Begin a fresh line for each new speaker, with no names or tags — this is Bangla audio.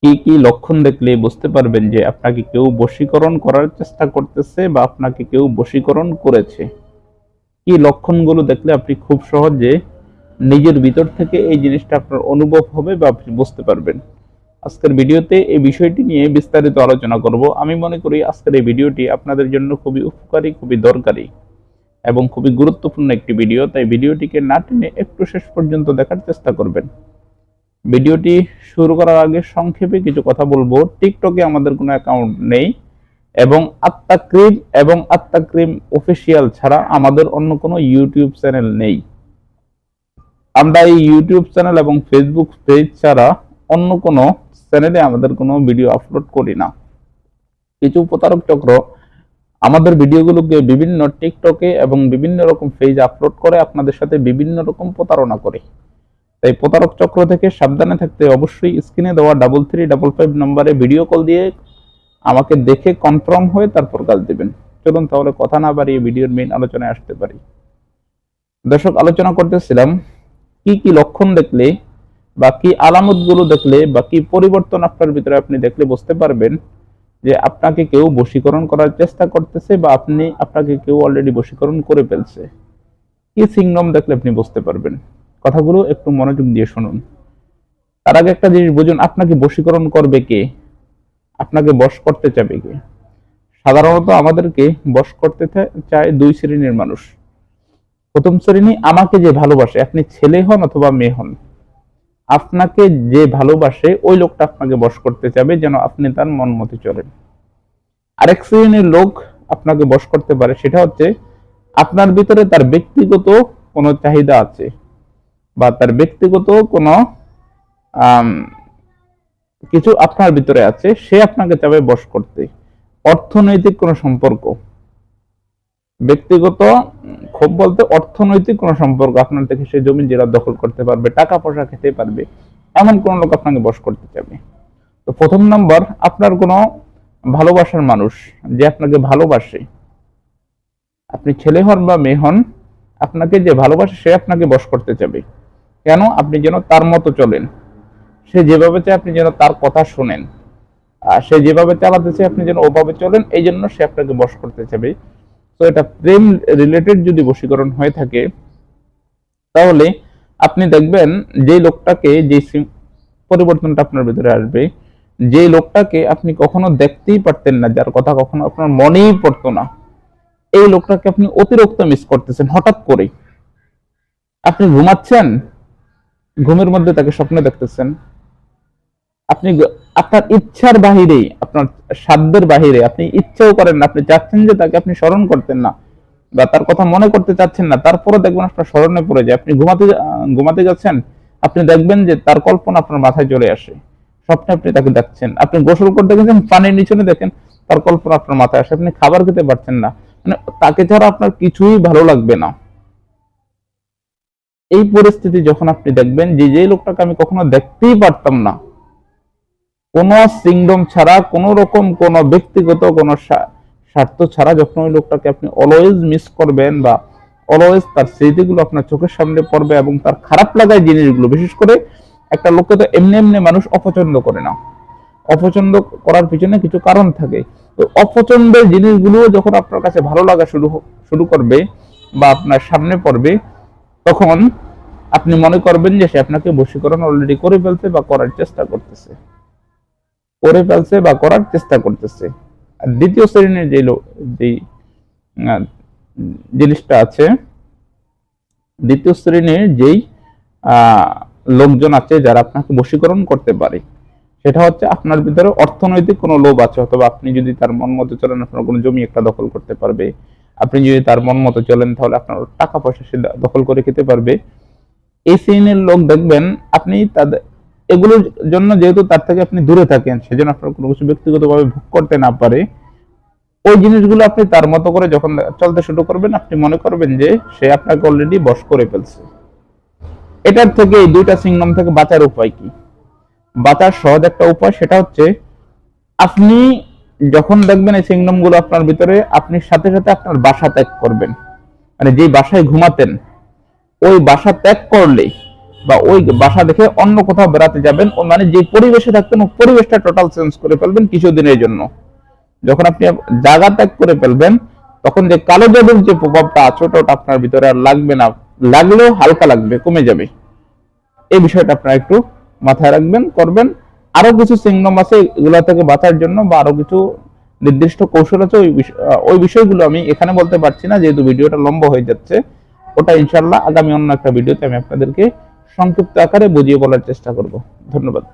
কি কি লক্ষণ দেখলে বুঝতে পারবেন যে আপনাকে কেউ বশীকরণ করার চেষ্টা করতেছে বা আপনাকে কেউ বশীকরণ করেছে? কি লক্ষণগুলো দেখলে আপনি খুব সহজে নিজের ভিতর থেকে এই জিনিসটা আপনার অনুভব হবে বা আপনি বুঝতে পারবেন? আজকের ভিডিওতে এই বিষয়টি নিয়ে বিস্তারিত আলোচনা করব। আমি মনে করি আজকের এই ভিডিওটি আপনাদের জন্য খুবই উপকারী, খুবই দরকারি এবং খুবই গুরুত্বপূর্ণ একটি ভিডিও। তাই ভিডিওটিকে না টেনে একটু শেষ পর্যন্ত দেখার চেষ্টা করবেন। ভিডিওটি শুরু করার আগে সংক্ষেপে কিছু কথা বলবো। টিকটকে আমাদের কোনো অ্যাকাউন্ট নেই এবং আত্মাক্রিম অফিসিয়াল ছাড়া আমাদের অন্য কোনো ইউটিউব চ্যানেল নেই। আমরা এই ইউটিউব চ্যানেল এবং ফেসবুক পেজ ছাড়া অন্য কোনো চ্যানেলে আমাদের কোনো ভিডিও আপলোড করি না। কিছু প্রতারক চক্র আমাদের ভিডিওগুলোকে বিভিন্ন টিকটকে এবং বিভিন্ন রকম পেজ আপলোড করে আপনাদের সাথে বিভিন্ন রকম প্রতারণা করে। তাই প্রতারক চক্র থেকে সাবধানে থাকতে অবশ্যই স্ক্রিনে দেওয়া 3355 নম্বরে ভিডিও কল দিয়ে আমাকে দেখে কনফার্ম হয়ে তারপর কাজ দিবেন। চলুন তাহলে কথা না বাড়িয়ে ভিডিওর মেইন আলোচনায় আসতে পারি। দর্শক, আলোচনা করতেছিলাম কি কি লক্ষণ দেখলে বা কি আলামতগুলো দেখলে বা কি পরিবর্তন আপনার ভিতরে আপনি দেখলে বুঝতে পারবেন যে আপনাকে কেউ বশীকরণ করার চেষ্টা করতেছে বা আপনাকে কেউ অলরেডি বশীকরণ করে ফেলছে। কি সিগন্যাল দেখলে আপনি বুঝতে পারবেন? কথাগুলো একটু মনোযোগ দিয়ে শুনুন। তার আগে একটা জিনিস বুঝুন, আপনাকে বশীকরণ করবে কে? আপনাকে বশ করতে চাবে কে? সাধারণত আমাদেরকে বশ করতে চায় দুই শ্রেণীর মানুষ। প্রথম শ্রেণী, আমাকে যে ভালোবাসে, আপনি ছেলে হন অথবা মেয়ে হন, আপনাকে যে ভালোবাসে ওই লোকটা আপনাকে বশ করতে চাবে যেন আপনি তার মন মতো চলেন। আরেক শ্রেণীর লোক আপনাকে বশ করতে পারে, সেটা হচ্ছে আপনার ভিতরে তার ব্যক্তিগত কোনো চাহিদা আছে বা তার ব্যক্তিগত কোনো কিছু আপনার ভিতরে আছে, সে আপনাকে চাবে বশ করতে। অর্থনৈতিক কোনো সম্পর্ক, ব্যক্তিগত খুব বলতে অর্থনৈতিক কোনো সম্পর্ক, আপনার থেকে সে জমি জেলা দখল করতে পারবে, টাকা পয়সা খেতে পারবে, এমন কোন লোক আপনাকে বশ করতে চাবে। তো প্রথম নম্বর, আপনার কোনো ভালোবাসার মানুষ যে আপনাকে ভালোবাসে, আপনি ছেলে হন বা মেয়ে হন, আপনাকে যে ভালোবাসে সে আপনাকে বশ করতে চাবে। কেন? আপনি যেন তার মতো চলেন, সে যেভাবে চায় আপনি যেন তার কথা শোনেন, আর সে যেভাবে চালাতে চায় আপনি যেন ওভাবে চলেন, এই জন্য সে আপনাকে বশ করতে চাবে। তো এটা প্রেম রিলেটেড যদি বশীকরণ হয়ে থাকে, তাহলে আপনি দেখবেন যে লোকটাকে, যে পরিবর্তনটা আপনার ভিতরে আসবে, যে লোকটাকে আপনি কখনো দেখতেই পারতেন না, যার কথা কখনো আপনার মনেই পড়তো না, এই লোকটাকে আপনি অতিরিক্ত মিস করতেছেন। হঠাৎ করে আপনি ঘুমাচ্ছেন, ঘুমের মধ্যে তাকে স্বপ্নে দেখতেছেন। আপনি আপনার ইচ্ছার বাহিরে, আপনার সাধ্যের বাহিরে, আপনি ইচ্ছাও করেন না, আপনি চাচ্ছেন যে তাকে আপনি স্মরণ করতেন না বা তার কথা মনে করতে চাচ্ছেন না, তারপরে দেখবেন আপনার স্মরণে পড়ে যায়। আপনি ঘুমাতে যাচ্ছেন, আপনি দেখবেন যে তার কল্পনা আপনার মাথায় চলে আসে, স্বপ্নে আপনি তাকে দেখছেন। আপনি গোসল করতে গেছেন, পানির নিচনে দেখেন তার কল্পনা আপনার মাথায় আসে। আপনি খাবার খেতে পারছেন না, মানে তাকে ছাড়া আপনার কিছুই ভালো লাগবে না। এই পরিস্থিতি যখন আপনি দেখবেন যে লোকটাকে আমি কখনো দেখতেই পারতাম না, কোনো সিংডম ছাড়া, কোনো রকম কোনো ব্যক্তিগত কোনো স্বার্থ ছাড়া, যখন ওই লোকটাকে আপনি অলওয়েজ মিস করবেন বা অলওয়েজ তার স্মৃতিগুলো আপনার চোখের সামনে পড়বে এবং তার খারাপ লাগায় জিনিসগুলো, বিশেষ করে একটা লোককে তো এমনি এমনি মানুষ অপছন্দ করে না, অপছন্দ করার পিছনে কিছু কারণ থাকে। তো অপছন্দের জিনিসগুলো যখন আপনার কাছে ভালো লাগা শুরু করবে বা আপনার সামনে পড়বে, তখন আপনি মনে করবেন যে সে আপনাকে বশীকরণ অলরেডি করে ফেলছে বা করার চেষ্টা করতেছে, করার চেষ্টা করতেছে। আর দ্বিতীয় শ্রেণীর যে জিনিসটা আছে, দ্বিতীয় শ্রেণীর যেই লোকজন আছে যারা আপনাকে বশীকরণ করতে পারে, সেটা হচ্ছে আপনার ভিতরে অর্থনৈতিক কোনো লোভ আছে, অথবা আপনি যদি তার মন মতো চলেন আপনার কোনো জমি একটা দখল করতে পারবে, আপনি যদি তার মন মতো চলেন তাহলে আপনার টাকা পয়সা সে দখল করে খেতে পারবে। এই শ্রেণীর লোক দেখবেন আপনি তাদের এগুলোর জন্য, যেহেতু তার থেকে আপনি দূরে থাকেন, সেজন্য আপনার কোনো কিছু ব্যক্তিগতভাবে ভোগ করতে না পারে, ওই জিনিসগুলো আপনি তার মতো করে যখন চলতে শুরু করবেন, আপনি মনে করবেন যে সে আপনাকে অলরেডি বশ করে ফেলছে। এটার থেকে, এই দুইটা সিগন্যাল থেকে বাঁচার উপায় কি? বাঁচার সহজ একটা উপায়, সেটা হচ্ছে আপনি যখন দেখবেন এই সিগন্যাল গুলো আপনার ভিতরে, আপনি সাথে সাথে আপনার বাসা ত্যাগ করবেন। মানে যেই বাসায় ঘুমাতেন ওই বাসা ত্যাগ করলে বা ওই বাসা দেখে অন্য কোথাও বেড়াতে যাবেন, ও মানে যে পরিবেশে থাকতেন ও পরিবেশটা টোটাল চেঞ্জ করে ফেলবেন কিছুদিনের জন্য। যখন আপনি জায়গা ত্যাগ করে ফেলবেন, তখন যে কালো জাদুর যে প্রভাবটা আছে ওটা আপনার ভিতরে আর লাগবে না, লাগলেও হালকা লাগবে, কমে যাবে। এই বিষয়টা আপনারা একটু মাথায় রাখবেন, করবেন। আরো কিছু সিংনম আছে এগুলা থেকে বাঁচার জন্য, বা আরো কিছু নির্দিষ্ট কৌশল আছে, ওই বিষয়গুলো আমি এখানে বলতে পারছি না যেহেতু ভিডিওটা লম্বা হয়ে যাচ্ছে। ওটা ইনশাল্লাহ আগামী অন্য একটা ভিডিওতে আমি আপনাদেরকে সংক্ষিপ্ত আকারে বুঝিয়ে বলার চেষ্টা করব। ধন্যবাদ।